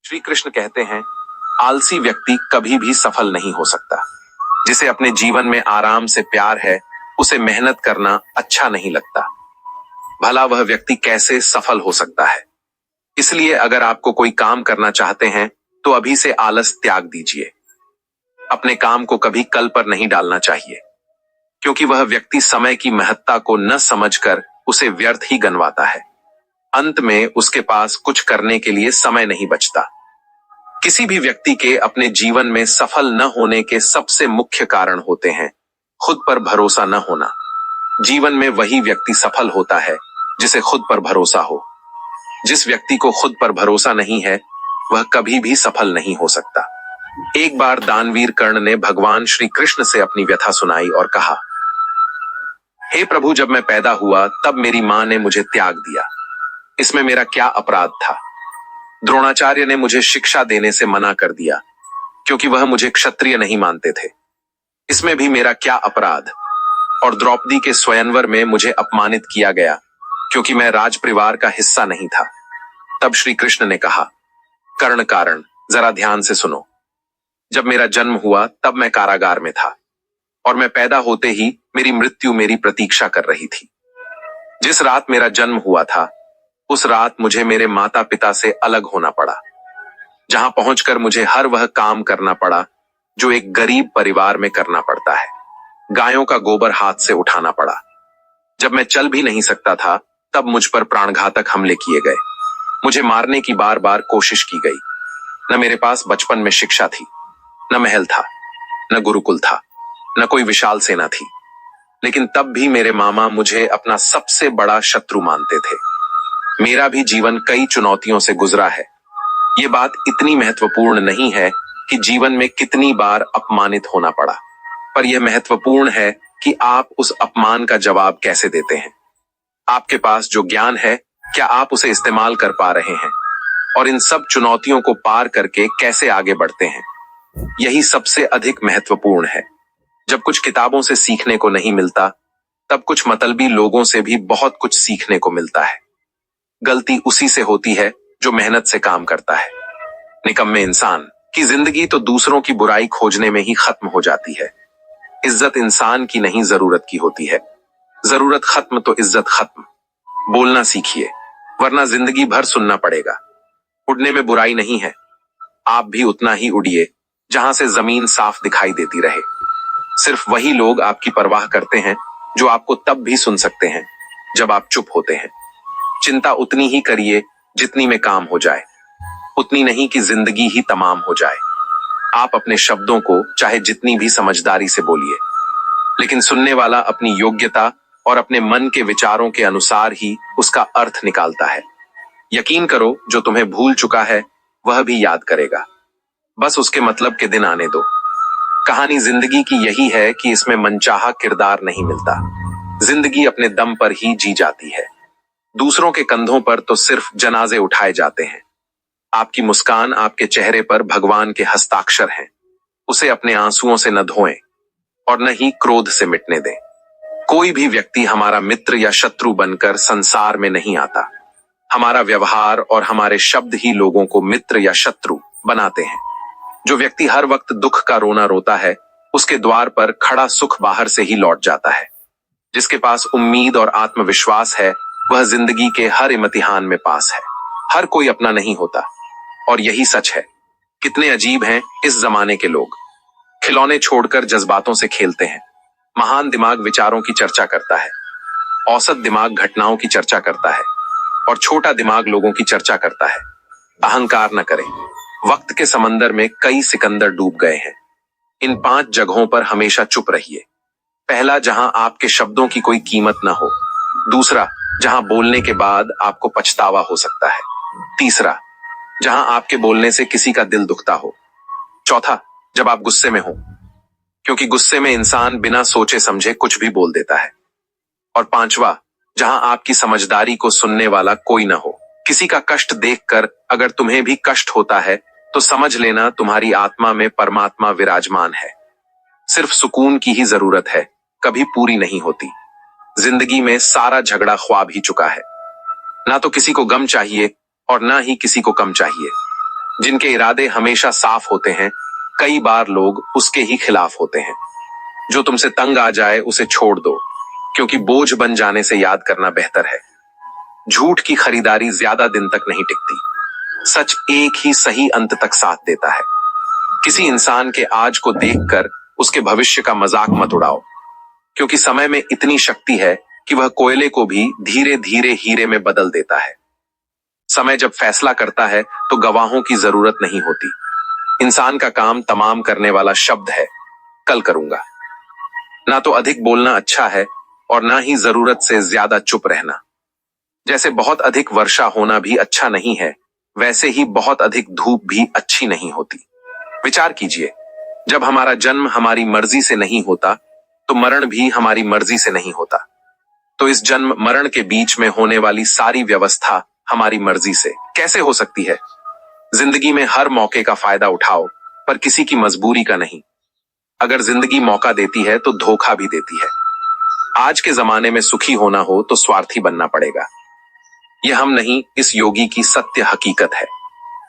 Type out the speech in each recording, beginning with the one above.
श्री कृष्ण कहते हैं, आलसी व्यक्ति कभी भी सफल नहीं हो सकता। जिसे अपने जीवन में आराम से प्यार है, उसे मेहनत करना अच्छा नहीं लगता। भला वह व्यक्ति कैसे सफल हो सकता है? इसलिए अगर आपको कोई काम करना चाहते हैं तो अभी से आलस त्याग दीजिए। अपने काम को कभी कल पर नहीं डालना चाहिए, क्योंकि वह व्यक्ति समय की महत्ता को न समझकर उसे व्यर्थ ही गंवाता है। अंत में उसके पास कुछ करने के लिए समय नहीं बचता। किसी भी व्यक्ति के अपने जीवन में सफल न होने के सबसे मुख्य कारण होते हैं खुद पर भरोसा न होना। जीवन में वही व्यक्ति सफल होता है जिसे खुद पर भरोसा हो। जिस व्यक्ति को खुद पर भरोसा नहीं है, वह कभी भी सफल नहीं हो सकता। एक बार दानवीर कर्ण ने भगवान श्री कृष्ण से अपनी व्यथा सुनाई और कहा, हे प्रभु, जब मैं पैदा हुआ तब मेरी मां ने मुझे त्याग दिया। इसमें मेरा क्या अपराध था? द्रोणाचार्य ने मुझे शिक्षा देने से मना कर दिया क्योंकि वह मुझे क्षत्रिय नहीं मानते थे। इसमें भी मेरा क्या अपराध? और द्रौपदी के स्वयंवर में मुझे अपमानित किया गया क्योंकि मैं राज परिवार का हिस्सा नहीं था। तब श्री कृष्ण ने कहा, कर्ण कारण, जरा ध्यान से सुनो। जब मेरा जन्म हुआ तब मैं कारागार में था और मैं पैदा होते ही मेरी मृत्यु मेरी प्रतीक्षा कर रही थी। जिस रात मेरा जन्म हुआ था उस रात मुझे मेरे माता पिता से अलग होना पड़ा, जहां पहुंचकर मुझे हर वह काम करना पड़ा जो एक गरीब परिवार में करना पड़ता है। गायों का गोबर हाथ से उठाना पड़ा। जब मैं चल भी नहीं सकता था तब मुझ पर प्राणघातक हमले किए गए। मुझे मारने की बार बार कोशिश की गई। न मेरे पास बचपन में शिक्षा थी, न महल था, न गुरुकुल था, न कोई विशाल सेना थी। लेकिन तब भी मेरे मामा मुझे अपना सबसे बड़ा शत्रु मानते थे। मेरा भी जीवन कई चुनौतियों से गुजरा है। ये बात इतनी महत्वपूर्ण नहीं है कि जीवन में कितनी बार अपमानित होना पड़ा, पर यह महत्वपूर्ण है कि आप उस अपमान का जवाब कैसे देते हैं। आपके पास जो ज्ञान है, क्या आप उसे इस्तेमाल कर पा रहे हैं? और इन सब चुनौतियों को पार करके कैसे आगे बढ़ते हैं? यही सबसे अधिक महत्वपूर्ण है। जब कुछ किताबों से सीखने को नहीं मिलता, तब कुछ मतलबी लोगों से भी बहुत कुछ सीखने को मिलता है। गलती उसी से होती है जो मेहनत से काम करता है। निकम्मे इंसान की जिंदगी तो दूसरों की बुराई खोजने में ही खत्म हो जाती है। इज्जत इंसान की नहीं, जरूरत की होती है। जरूरत खत्म तो इज्जत खत्म। बोलना सीखिए, वरना जिंदगी भर सुनना पड़ेगा। उड़ने में बुराई नहीं है, आप भी उतना ही उड़िए जहां से जमीन साफ दिखाई देती रहे। सिर्फ वही लोग आपकी परवाह करते हैं जो आपको तब भी सुन सकते हैं जब आप चुप होते हैं। चिंता उतनी ही करिए जितनी में काम हो जाए, उतनी नहीं कि जिंदगी ही तमाम हो जाए। आप अपने शब्दों को चाहे जितनी भी समझदारी से बोलिए, लेकिन सुनने वाला अपनी योग्यता और अपने मन के विचारों के अनुसार ही उसका अर्थ निकालता है। यकीन करो, जो तुम्हें भूल चुका है वह भी याद करेगा। बस उसके मतलब के दिन आने दो। कहानी जिंदगी की यही है कि इसमें मनचाहा किरदार नहीं मिलता। जिंदगी अपने दम पर ही जी जाती है। दूसरों के कंधों पर तो सिर्फ जनाजे उठाए जाते हैं। आपकी मुस्कान, आपके चेहरे पर भगवान के हस्ताक्षर हैं। उसे अपने आंसुओं से न धोएं और न ही क्रोध से मिटने दें। कोई भी व्यक्ति हमारा मित्र या शत्रु बनकर संसार में नहीं आता। हमारा व्यवहार और हमारे शब्द ही लोगों को मित्र या शत्रु बनाते हैं। जो व्यक्ति हर वक्त दुख का रोना रोता है, उसके द्वार पर खड़ा सुख बाहर से ही लौट जाता है। जिसके पास उम्मीद और आत्मविश्वास है, वह जिंदगी के हर इम्तिहान में पास है। हर कोई अपना नहीं होता, और यही सच है। कितने अजीब हैं इस जमाने के लोग। खिलौने छोड़कर जज्बातों से खेलते हैं। महान दिमाग विचारों की चर्चा करता है, औसत दिमाग घटनाओं की चर्चा करता है, और छोटा दिमाग लोगों की चर्चा करता है। अहंकार न करें। वक्त के समंदर में कई सिकंदर डूब गए हैं। इन 5 जगहों पर हमेशा चुप रहिए। पहला, जहां आपके शब्दों की कोई कीमत न हो। दूसरा, जहां बोलने के बाद आपको पछतावा हो सकता है। तीसरा, जहां आपके बोलने से किसी का दिल दुखता हो। चौथा, जब आप गुस्से में हो, क्योंकि गुस्से में इंसान बिना सोचे समझे कुछ भी बोल देता है। और पांचवा, जहां आपकी समझदारी को सुनने वाला कोई ना हो। किसी का कष्ट देखकर अगर तुम्हें भी कष्ट होता है तो समझ लेना तुम्हारी आत्मा में परमात्मा विराजमान है। सिर्फ सुकून की ही जरूरत है, कभी पूरी नहीं होती। जिंदगी में सारा झगड़ा ख्वाब ही चुका है। ना तो किसी को गम चाहिए और ना ही किसी को कम चाहिए। जिनके इरादे हमेशा साफ होते हैं, कई बार लोग उसके ही खिलाफ होते हैं। जो तुमसे तंग आ जाए उसे छोड़ दो, क्योंकि बोझ बन जाने से याद करना बेहतर है। झूठ की खरीदारी ज्यादा दिन तक नहीं टिकती। सच एक ही सही अंत तक साथ देता है। किसी इंसान के आज को देखकर उसके भविष्य का मजाक मत उड़ाओ, क्योंकि समय में इतनी शक्ति है कि वह कोयले को भी धीरे धीरे हीरे में बदल देता है। समय जब फैसला करता है तो गवाहों की जरूरत नहीं होती। इंसान का काम तमाम करने वाला शब्द है, कल करूंगा। ना तो अधिक बोलना अच्छा है और ना ही जरूरत से ज्यादा चुप रहना। जैसे बहुत अधिक वर्षा होना भी अच्छा नहीं है, वैसे ही बहुत अधिक धूप भी अच्छी नहीं होती। विचार कीजिए, जब हमारा जन्म हमारी मर्जी से नहीं होता तो मरण भी हमारी मर्जी से नहीं होता। तो इस जन्म मरण के बीच में होने वाली सारी व्यवस्था हमारी मर्जी से कैसे हो सकती है? जिंदगी में हर मौके का फायदा उठाओ, पर किसी की मजबूरी का नहीं। अगर जिंदगी मौका देती है तो धोखा भी देती है। आज के जमाने में सुखी होना हो तो स्वार्थी बनना पड़ेगा। यह हम नहीं, इस योगी की सत्य हकीकत है।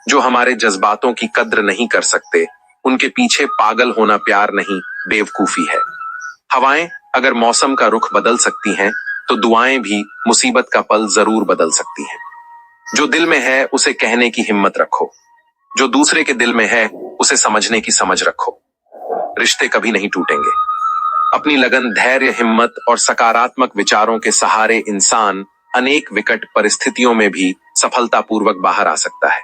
जो हमारे जज्बातों की कद्र नहीं कर सकते, उनके पीछे पागल होना प्यार नहीं, बेवकूफी है। हवाएं अगर मौसम का रुख बदल सकती हैं, तो दुआएं भी मुसीबत का पल जरूर बदल सकती हैं। जो दिल में है उसे कहने की हिम्मत रखो। जो दूसरे के दिल में है उसे समझने की समझ रखो। रिश्ते कभी नहीं टूटेंगे। अपनी लगन, धैर्य, हिम्मत और सकारात्मक विचारों के सहारे इंसान अनेक विकट परिस्थितियों में भी सफलतापूर्वक बाहर आ सकता है।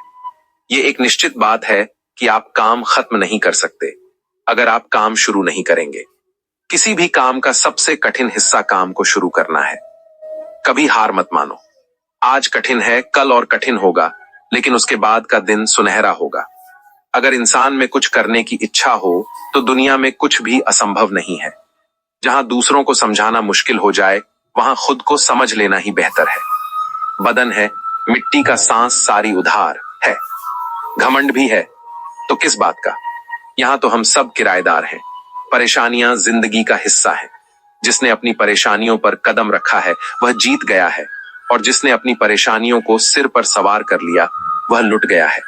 ये एक निश्चित बात है कि आप काम खत्म नहीं कर सकते अगर आप काम शुरू नहीं करेंगे। किसी भी काम का सबसे कठिन हिस्सा काम को शुरू करना है। कभी हार मत मानो। आज कठिन है, कल और कठिन होगा, लेकिन उसके बाद का दिन सुनहरा होगा। अगर इंसान में कुछ करने की इच्छा हो तो दुनिया में कुछ भी असंभव नहीं है। जहां दूसरों को समझाना मुश्किल हो जाए, वहां खुद को समझ लेना ही बेहतर है। बदन है, मिट्टी का सांस सारी उधार है। घमंड भी है तो किस बात का? यहां तो हम सब किराएदार हैं। परेशानियां जिंदगी का हिस्सा है। जिसने अपनी परेशानियों पर कदम रखा है वह जीत गया है, और जिसने अपनी परेशानियों को सिर पर सवार कर लिया वह लुट गया है।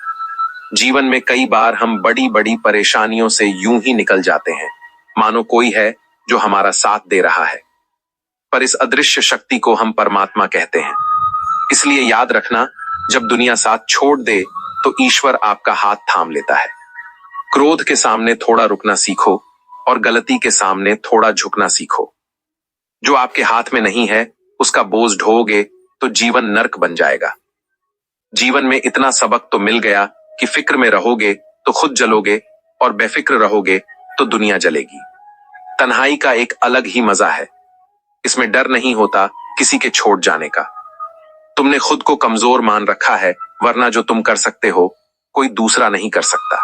जीवन में कई बार हम बड़ी बड़ी परेशानियों से यूं ही निकल जाते हैं, मानो कोई है जो हमारा साथ दे रहा है। पर इस अदृश्य शक्ति को हम परमात्मा कहते हैं। इसलिए याद रखना, जब दुनिया साथ छोड़ दे तो ईश्वर आपका हाथ थाम लेता है। क्रोध के सामने थोड़ा रुकना सीखो और गलती के सामने थोड़ा झुकना सीखो। जो आपके हाथ में नहीं है उसका बोझ ढोओगे तो जीवन नर्क बन जाएगा। जीवन में इतना सबक तो मिल गया कि फिक्र में रहोगे तो खुद जलोगे, और बेफिक्र रहोगे तो दुनिया जलेगी। तन्हाई का एक अलग ही मजा है। इसमें डर नहीं होता किसी के छोड़ जाने का। तुमने खुद को कमजोर मान रखा है, वरना जो तुम कर सकते हो कोई दूसरा नहीं कर सकता।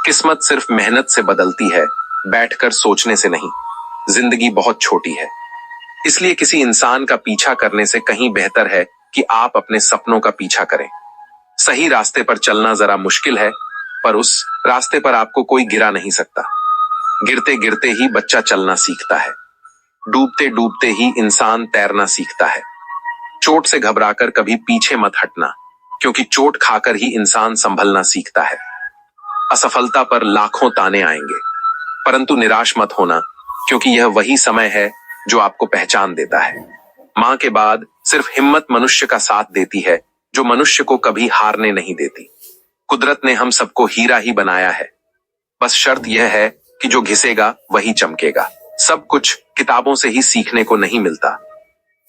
किस्मत सिर्फ मेहनत से बदलती है, बैठकर सोचने से नहीं। जिंदगी बहुत छोटी है, इसलिए किसी इंसान का पीछा करने से कहीं बेहतर है कि आप अपने सपनों का पीछा करें। सही रास्ते पर चलना जरा मुश्किल है, पर उस रास्ते पर आपको कोई गिरा नहीं सकता। गिरते गिरते ही बच्चा चलना सीखता है। डूबते डूबते ही इंसान तैरना सीखता है। चोट से घबराकर कभी पीछे मत हटना, क्योंकि चोट खाकर ही इंसान संभलना सीखता है। असफलता पर लाखों ताने आएंगे, परंतु निराश मत होना, क्योंकि यह वही समय है जो आपको पहचान देता है। मां के बाद सिर्फ हिम्मत मनुष्य का साथ देती है, जो मनुष्य को कभी हारने नहीं देती। कुदरत ने हम सबको हीरा ही बनाया है, बस शर्त यह है कि जो घिसेगा वही चमकेगा। सब कुछ किताबों से ही सीखने को नहीं मिलता,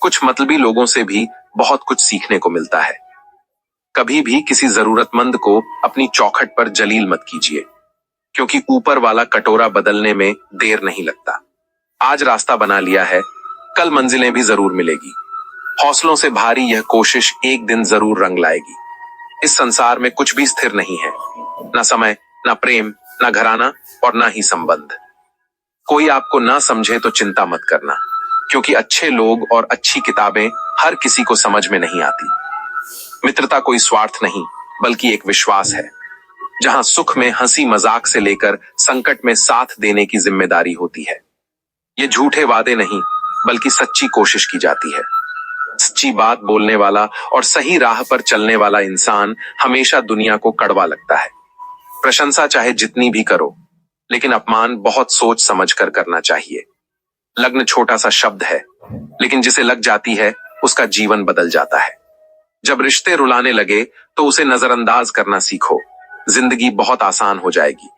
कुछ मतलबी लोगों से भी बहुत कुछ सीखने को मिलता है। कभी भी किसी जरूरतमंद को अपनी चौखट पर जलील मत कीजिए, क्योंकि ऊपर वाला कटोरा बदलने में देर नहीं लगता। आज रास्ता बना लिया है, कल मंजिलें भी जरूर मिलेगी। हौसलों से भारी यह कोशिश एक दिन जरूर रंग लाएगी। इस संसार में कुछ भी स्थिर नहीं है, ना समय, ना प्रेम, ना घराना और ना ही संबंध। कोई आपको ना समझे तो चिंता मत करना, क्योंकि अच्छे लोग और अच्छी किताबें हर किसी को समझ में नहीं आती। मित्रता कोई स्वार्थ नहीं, बल्कि एक विश्वास है, जहां सुख में हंसी मजाक से लेकर संकट में साथ देने की जिम्मेदारी होती है। ये झूठे वादे नहीं, बल्कि सच्ची कोशिश की जाती है। सच्ची बात बोलने वाला और सही राह पर चलने वाला इंसान हमेशा दुनिया को कड़वा लगता है। प्रशंसा चाहे जितनी भी करो, लेकिन अपमान बहुत सोच समझ कर करना चाहिए। लग्न छोटा सा शब्द है, लेकिन जिसे लग जाती है उसका जीवन बदल जाता है। जब रिश्ते रुलाने लगे तो उसे नजरअंदाज करना सीखो, जिंदगी बहुत आसान हो जाएगी।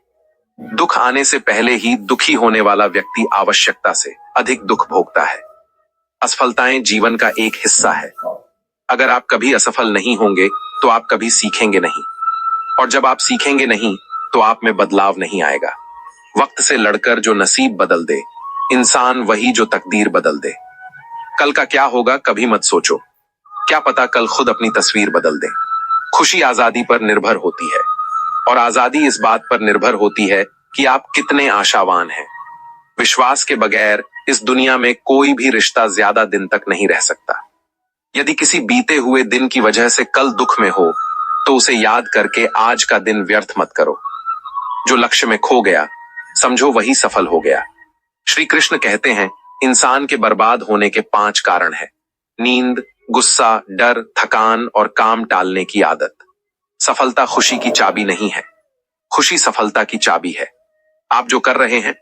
दुख आने से पहले ही दुखी होने वाला व्यक्ति आवश्यकता से अधिक दुख भोगता है। असफलताएं जीवन का एक हिस्सा है। अगर आप कभी असफल नहीं होंगे तो आप कभी सीखेंगे नहीं, और जब आप सीखेंगे नहीं तो आप में बदलाव नहीं आएगा। वक्त से लड़कर जो नसीब बदल दे, इंसान वही जो तकदीर बदल दे। कल का क्या होगा कभी मत सोचो, क्या पता कल खुद अपनी तस्वीर बदल दे। खुशी आजादी पर निर्भर होती है, और आजादी इस बात पर निर्भर होती है कि आप कितने आशावान हैं। विश्वास के बगैर इस दुनिया में कोई भी रिश्ता ज्यादा दिन तक नहीं रह सकता। यदि किसी बीते हुए दिन की वजह से कल दुख में हो तो उसे याद करके आज का दिन व्यर्थ मत करो। जो लक्ष्य में खो गया समझो वही सफल हो गया। श्री कृष्ण कहते हैं, इंसान के बर्बाद होने के 5 कारण हैं: नींद, गुस्सा, डर, थकान और काम टालने की आदत। सफलता खुशी की चाबी नहीं है, खुशी सफलता की चाबी है। आप जो कर रहे हैं,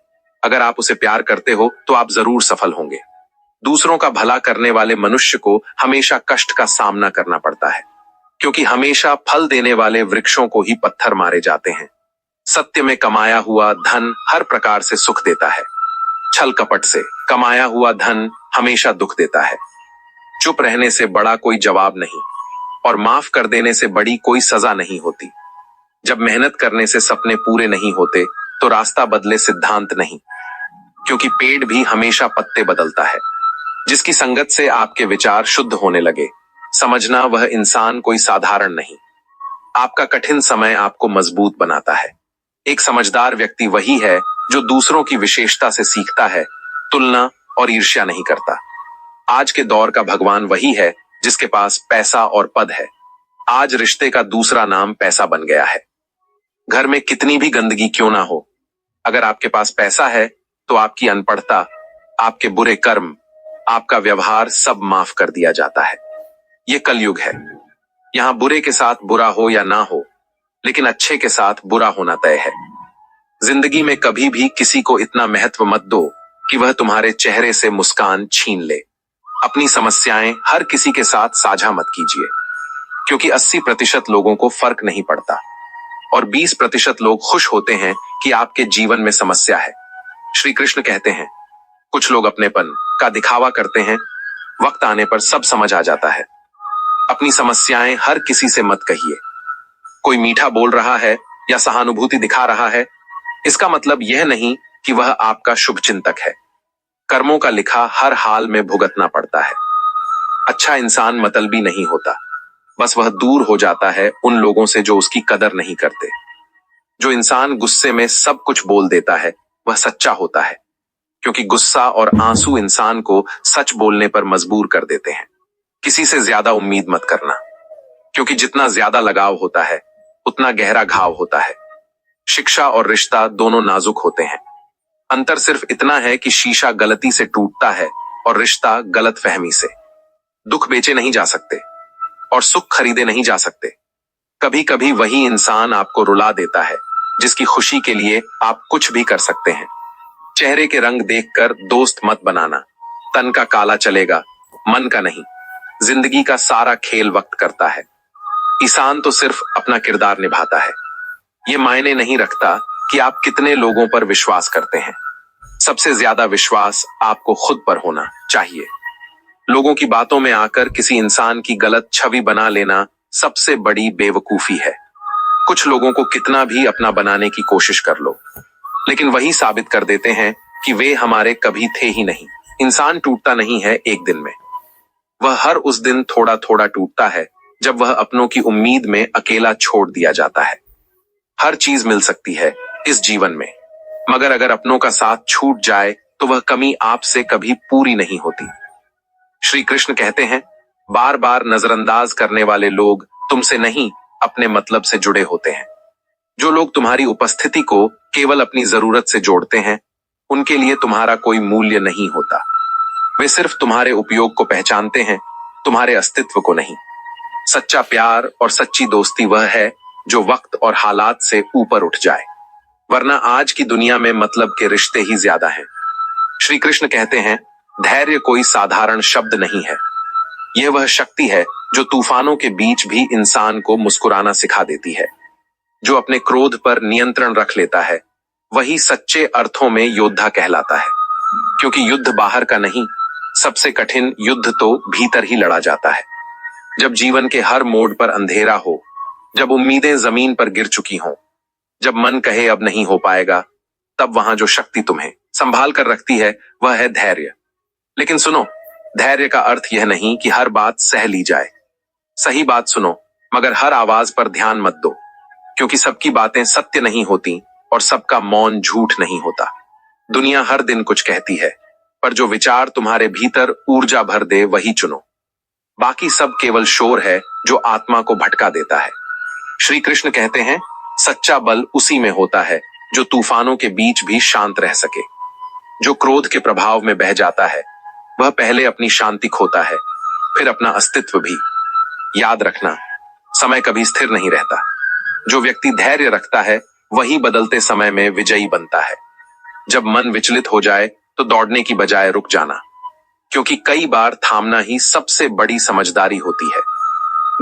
अगर आप उसे प्यार करते हो तो आप जरूर सफल होंगे। दूसरों का भला करने वाले मनुष्य को हमेशा कष्ट का सामना करना पड़ता है, क्योंकि हमेशा फल देने वाले वृक्षों को ही पत्थर मारे जाते हैं। सत्य में कमाया हुआ धन हर प्रकार से सुख देता है, छल कपट से कमाया हुआ धन हमेशा दुख देता है। चुप रहने से बड़ा कोई जवाब नहीं, और माफ कर देने से बड़ी कोई सजा नहीं होती। जब मेहनत करने से सपने पूरे नहीं होते तो रास्ता बदले सिद्धांत नहीं, क्योंकि पेड़ भी हमेशा पत्ते बदलता है। जिसकी संगत से आपके विचार शुद्ध होने लगे, समझना वह इंसान कोई साधारण नहीं। आपका कठिन समय आपको मजबूत बनाता है। एक समझदार व्यक्ति वही है जो दूसरों की विशेषता से सीखता है, तुलना और ईर्ष्या नहीं करता। आज के दौर का भगवान वही है जिसके पास पैसा और पद है। आज रिश्ते का दूसरा नाम पैसा बन गया है। घर में कितनी भी गंदगी क्यों ना हो, अगर आपके पास पैसा है तो आपकी अनपढ़ता, आपके बुरे कर्म, आपका व्यवहार सब माफ कर दिया जाता है। ये कलयुग है। यहाँ बुरे के साथ बुरा हो या ना हो, लेकिन अच्छे के साथ बुरा होना तय है। जिंदगी में कभी भी किसी को इतना महत्व मत दो कि वह तुम्हारे चेहरे से मुस्कान छीन ले। अपनी समस्याएं हर किसी के साथ साझा मत कीजिए, क्योंकि 80% लोगों को फर्क नहीं पड़ता, और 20% लोग खुश होते हैं कि आपके जीवन में समस्या है। श्री कृष्ण कहते हैं, कुछ लोग अपनेपन का दिखावा करते हैं, वक्त आने पर सब समझ आ जाता है। अपनी समस्याएं हर किसी से मत कहिए। कोई मीठा बोल रहा है या सहानुभूति दिखा रहा है, इसका मतलब यह नहीं कि वह आपका शुभचिंतक है। कर्मों का लिखा हर हाल में भुगतना पड़ता है। अच्छा इंसान मतलबी नहीं होता, बस वह दूर हो जाता है उन लोगों से जो उसकी कदर नहीं करते। जो इंसान गुस्से में सब कुछ बोल देता है वह सच्चा होता है, क्योंकि गुस्सा और आंसू इंसान को सच बोलने पर मजबूर कर देते हैं। किसी से ज्यादा उम्मीद मत करना, क्योंकि जितना ज्यादा लगाव होता है उतना गहरा घाव होता है। शिक्षा और रिश्ता दोनों नाजुक होते हैं। अंतर सिर्फ इतना है कि शीशा गलती से टूटता है और रिश्ता गलत फहमी से। दुख बेचे नहीं जा सकते और सुख खरीदे नहीं जा सकते। कभी कभी वही इंसान आपको रुला देता है जिसकी खुशी के लिए आप कुछ भी कर सकते हैं। चेहरे के रंग देखकर दोस्त मत बनाना, तन का काला चलेगा, मन का नहीं। जिंदगी का सारा खेल वक्त करता है। इंसान तो सिर्फ अपना किरदार निभाता है। ये मायने नहीं रखता कि आप कितने लोगों पर विश्वास करते हैं। सबसे ज्यादा विश्वास आपको खुद पर होना चाहिए। लोगों की बातों में आकर किसी इंसान की गलत छवि बना लेना सबसे बड़ी बेवकूफी है। कुछ लोगों को कितना भी अपना बनाने की कोशिश कर लो, लेकिन वही साबित कर देते हैं कि वे हमारे कभी थे ही नहीं। इंसान टूटता नहीं है एक दिन में, वह हर उस दिन थोड़ा थोड़ा टूटता है जब वह अपनों की उम्मीद में अकेला छोड़ दिया जाता है। हर चीज मिल सकती है इस जीवन में, मगर अगर अपनों का साथ छूट जाए तो वह कमी आपसे कभी पूरी नहीं होती। श्री कृष्ण कहते हैं, बार बार नजरअंदाज करने वाले लोग तुमसे नहीं अपने मतलब से जुड़े होते हैं। जो लोग तुम्हारी उपस्थिति को केवल अपनी जरूरत से जोड़ते हैं, उनके लिए तुम्हारा कोई मूल्य नहीं होता। वे सिर्फ तुम्हारे उपयोग को पहचानते हैं, तुम्हारे अस्तित्व को नहीं। सच्चा प्यार और सच्ची दोस्ती वह है जो वक्त और हालात से ऊपर उठ जाए, वरना आज की दुनिया में मतलब के रिश्ते ही ज्यादा हैं। श्री कृष्ण कहते हैं, धैर्य कोई साधारण शब्द नहीं है। यह वह शक्ति है जो तूफानों के बीच भी इंसान को मुस्कुराना सिखा देती है। जो अपने क्रोध पर नियंत्रण रख लेता है, वही सच्चे अर्थों में योद्धा कहलाता है। क्योंकि युद्ध बाहर का नहीं, सबसे कठिन युद्ध तो भीतर ही लड़ा जाता है। जब जीवन के हर मोड़ पर अंधेरा हो, जब उम्मीदें जमीन पर गिर चुकी हों, जब मन कहे अब नहीं हो पाएगा, तब वहां जो शक्ति तुम्हें संभाल कर रखती है वह है धैर्य। लेकिन सुनो, धैर्य का अर्थ यह नहीं कि हर बात सह ली जाए। सही बात सुनो, मगर हर आवाज पर ध्यान मत दो, क्योंकि सबकी बातें सत्य नहीं होती और सबका मौन झूठ नहीं होता। दुनिया हर दिन कुछ कहती है, पर जो विचार तुम्हारे भीतर ऊर्जा भर दे वही चुनो। बाकी सब केवल शोर है जो आत्मा को भटका देता है। श्री कृष्ण कहते हैं, सच्चा बल उसी में होता है जो तूफानों के बीच भी शांत रह सके। जो क्रोध के प्रभाव में बह जाता है, वह पहले अपनी शांति खोता है, फिर अपना अस्तित्व भी। याद रखना, समय कभी स्थिर नहीं रहता। जो व्यक्ति धैर्य रखता है, वही बदलते समय में विजयी बनता है। जब मन विचलित हो जाए तो दौड़ने की बजाय रुक जाना, क्योंकि कई बार थामना ही सबसे बड़ी समझदारी होती है।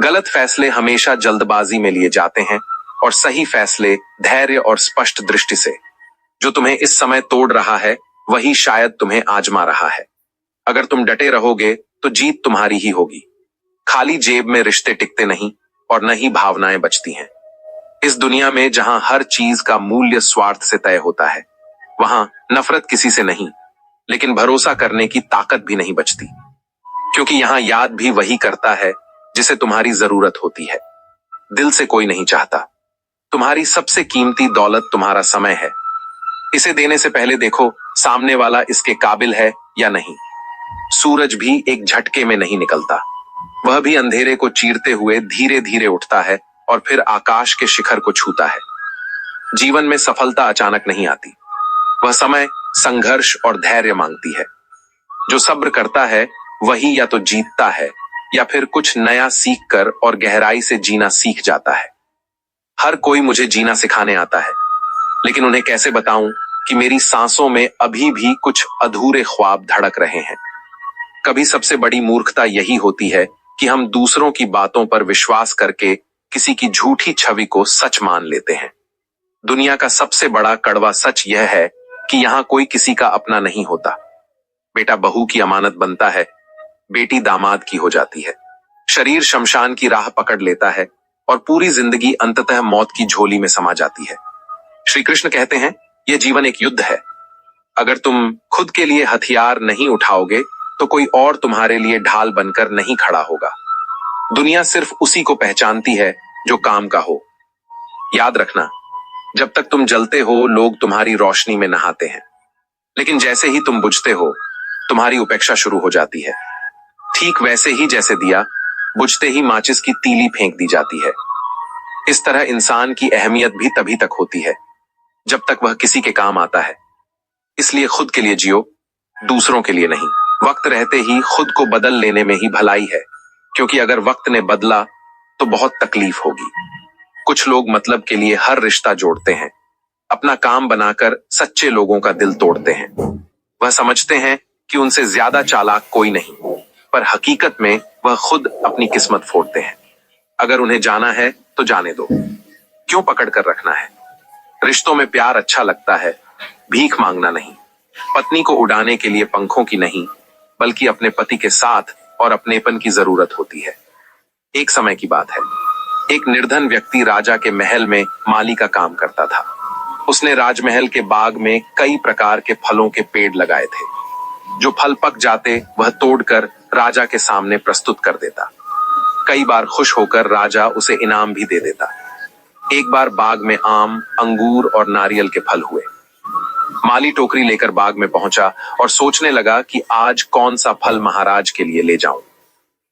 गलत फैसले हमेशा जल्दबाजी में लिए जाते हैं और सही फैसले धैर्य और स्पष्ट दृष्टि से। जो तुम्हें इस समय तोड़ रहा है, वही शायद तुम्हें आजमा रहा है। अगर तुम डटे रहोगे तो जीत तुम्हारी ही होगी। खाली जेब में रिश्ते टिकते नहीं और न ही भावनाएं बचती हैं। इस दुनिया में जहां हर चीज का मूल्य स्वार्थ से तय होता है, वहां नफरत किसी से नहीं, लेकिन भरोसा करने की ताकत भी नहीं बचती। क्योंकि यहां याद भी वही करता है जिसे तुम्हारी जरूरत होती है। दिल से कोई नहीं चाहता। तुम्हारी सबसे कीमती दौलत तुम्हारा समय है। इसे देने से पहले देखो सामने वाला इसके काबिल है या नहीं। सूरज भी एक झटके में नहीं निकलता, वह भी अंधेरे को चीरते हुए धीरे धीरे उठता है और फिर आकाश के शिखर को छूता है। जीवन में सफलता अचानक नहीं आती, वह समय, संघर्ष और धैर्य मांगती है। जो सब्र करता है वही या तो जीतता है या फिर कुछ नया सीख कर और गहराई से जीना सीख जाता है। हर कोई मुझे जीना सिखाने आता है, लेकिन उन्हें कैसे बताऊं कि मेरी सांसों में अभी भी कुछ अधूरे ख्वाब धड़क रहे हैं। कभी सबसे बड़ी मूर्खता यही होती है कि हम दूसरों की बातों पर विश्वास करके किसी की झूठी छवि को सच मान लेते हैं। दुनिया का सबसे बड़ा कड़वा सच यह है कि यहां कोई किसी का अपना नहीं होता। बेटा बहू की अमानत बनता है, बेटी दामाद की हो जाती है। शरीर शमशान की राह पकड़ लेता है और पूरी जिंदगी अंततः मौत की झोली में समा जाती है। श्री कृष्ण कहते हैं, यह जीवन एक युद्ध है। अगर तुम खुद के लिए हथियार नहीं उठाओगे तो कोई और तुम्हारे लिए ढाल बनकर नहीं खड़ा होगा। दुनिया सिर्फ उसी को पहचानती है जो काम का हो। याद रखना, जब तक तुम जलते हो लोग तुम्हारी रोशनी में नहाते हैं, लेकिन जैसे ही तुम बुझते हो तुम्हारी उपेक्षा शुरू हो जाती है। ठीक वैसे ही जैसे दिया बुझते ही माचिस की तीली फेंक दी जाती है। इस तरह इंसान की अहमियत भी तभी तक होती है जब तक वह किसी के काम आता है। इसलिए खुद के लिए जियो, दूसरों के लिए नहीं। वक्त रहते ही खुद को बदल लेने में ही भलाई है, क्योंकि अगर वक्त ने बदला तो बहुत तकलीफ होगी। कुछ लोग मतलब के लिए हर रिश्ता जोड़ते हैं, अपना काम बनाकर सच्चे लोगों का दिल तोड़ते हैं। वह समझते हैं कि उनसे ज्यादा चालाक कोई नहीं, पर हकीकत में वह खुद अपनी किस्मत फोड़ते हैं। अगर उन्हें जाना है तो जाने दो, क्यों पकड़ कर रखना है। रिश्तों में प्यार अच्छा लगता है, भीख मांगना नहीं। पत्नी को उड़ाने के लिए पंखों की नहीं, बल्कि अपने पति के साथ और अपनेपन की जरूरत होती है। एक समय की बात है, एक निर्धन व्यक्ति राजा के महल में माली का काम करता था। उसने राजमहल के बाग में कई प्रकार के फलों के पेड़ लगाए थे। जो फल पक जाते वह तोड़कर राजा के सामने प्रस्तुत कर देता। कई बार खुश होकर राजा उसे इनाम भी दे देता। एक बार बाग में आम, अंगूर और नारियल के फल हुए। माली टोकरी लेकर बाग में पहुंचा और सोचने लगा कि आज कौन सा फल महाराज के लिए ले जाऊं।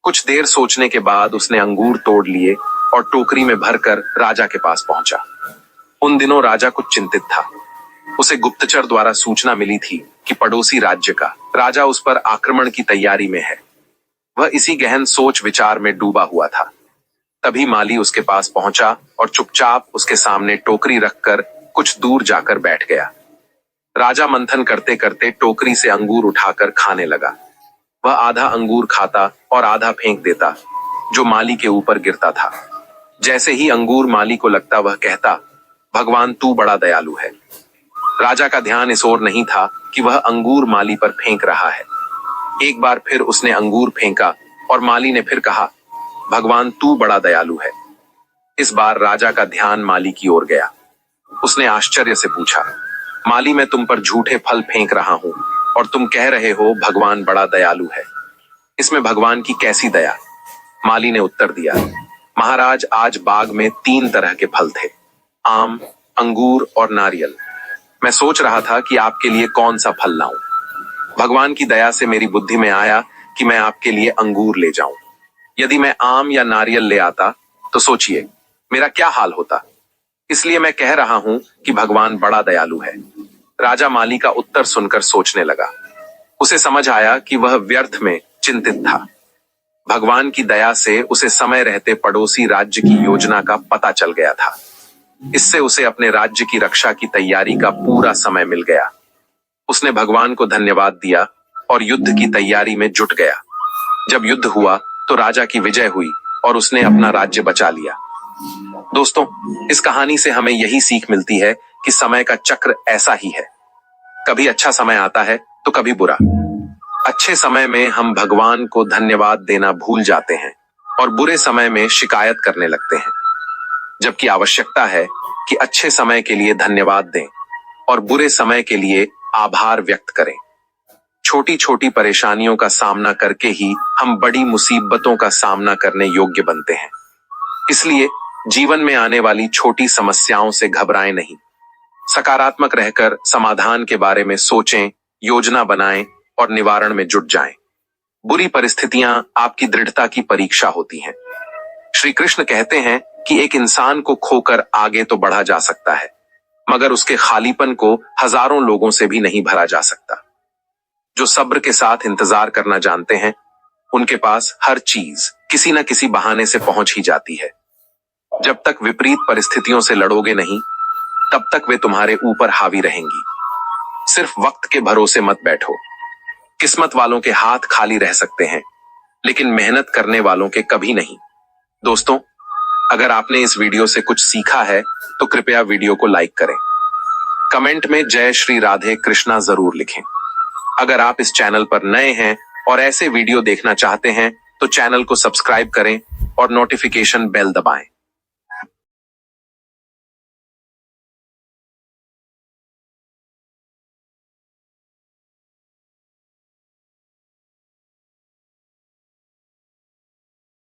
कुछ देर सोचने के बाद उसने अंगूर तोड़ लिए और टोकरी में भरकर राजा के पास पहुंचा। उन दिनों राजा कुछ चिंतित था। उसे गुप्तचर द्वारा सूचना मिली थी कि पड़ोसी राज्य का राजा उस पर आक्रमण की तैयारी में है। वह इसी गहन सोच विचार में डूबा हुआ था। तभी माली उसके पास पहुंचा और चुपचाप उसके सामने टोकरी रखकर कुछ दूर जाकर बैठ गया। राजा मंथन करते करते टोकरी से अंगूर उठाकर खाने लगा। वह आधा अंगूर खाता और आधा फेंक देता, जो माली के ऊपर गिरता था। जैसे ही अंगूर माली को लगता, वह कहता, भगवान तू बड़ा दयालु है। राजा का ध्यान इस ओर नहीं था कि वह अंगूर माली पर फेंक रहा है। एक बार फिर उसने अंगूर फेंका और माली ने फिर कहा, भगवान तू बड़ा दयालु है। इस बार राजा का ध्यान माली की ओर गया। उसने आश्चर्य से पूछा, माली मैं तुम पर झूठे फल फेंक रहा हूं और तुम कह रहे हो भगवान बड़ा दयालु है। इसमें भगवान की कैसी दया? माली ने उत्तर दिया, महाराज आज बाग में 3 तरह के फल थे, आम, अंगूर और नारियल। मैं सोच रहा था कि आपके लिए कौन सा फल लाऊं। भगवान की दया से मेरी बुद्धि में आया कि मैं आपके लिए अंगूर ले जाऊं। यदि मैं आम या नारियल ले आता तो सोचिए मेरा क्या हाल होता। इसलिए मैं कह रहा हूं कि भगवान बड़ा दयालु है। राजा माली का उत्तर सुनकर सोचने लगा। उसे समझ आया कि वह व्यर्थ में चिंतित था। भगवान की दया से उसे समय रहते पड़ोसी राज्य की योजना का पता चल गया था। इससे उसे अपने राज्य की रक्षा की तैयारी का पूरा समय मिल गया। उसने भगवान को धन्यवाद दिया और युद्ध की तैयारी में जुट गया। जब युद्ध हुआ तो राजा की विजय हुई और उसने अपना राज्य बचा लिया। दोस्तों, इस कहानी से हमें यही सीख मिलती है कि समय का चक्र ऐसा ही है। कभी अच्छा समय आता है तो कभी बुरा। अच्छे समय में हम भगवान को धन्यवाद देना भूल जाते हैं और बुरे समय में शिकायत करने लगते हैं। जबकि आवश्यकता है कि अच्छे समय के लिए धन्यवाद दें और बुरे समय के लिए आभार व्यक्त करें। छोटी छोटी परेशानियों का सामना करके ही हम बड़ी मुसीबतों का सामना करने योग्य बनते हैं। इसलिए जीवन में आने वाली छोटी समस्याओं से घबराएं नहीं। सकारात्मक रहकर समाधान के बारे में सोचें, योजना बनाएं और निवारण में जुट जाएं। बुरी परिस्थितियां आपकी दृढ़ता की परीक्षा होती हैं। श्री कृष्ण कहते हैं कि एक इंसान को खोकर आगे तो बढ़ा जा सकता है, मगर उसके खालीपन को हजारों लोगों से भी नहीं भरा जा सकता। जो सब्र के साथ इंतजार करना जानते हैं, उनके पास हर चीज किसी न किसी बहाने से पहुंच ही जाती है। जब तक विपरीत परिस्थितियों से लड़ोगे नहीं, तब तक वे तुम्हारे ऊपर हावी रहेंगी। सिर्फ वक्त के भरोसे मत बैठो। किस्मत वालों के हाथ खाली रह सकते हैं, लेकिन मेहनत करने वालों के कभी नहीं। दोस्तों, अगर आपने इस वीडियो से कुछ सीखा है तो कृपया वीडियो को लाइक करें। कमेंट में जय श्री राधे कृष्णा जरूर लिखें। अगर आप इस चैनल पर नए हैं और ऐसे वीडियो देखना चाहते हैं तो चैनल को सब्सक्राइब करें और नोटिफिकेशन बेल दबाएं।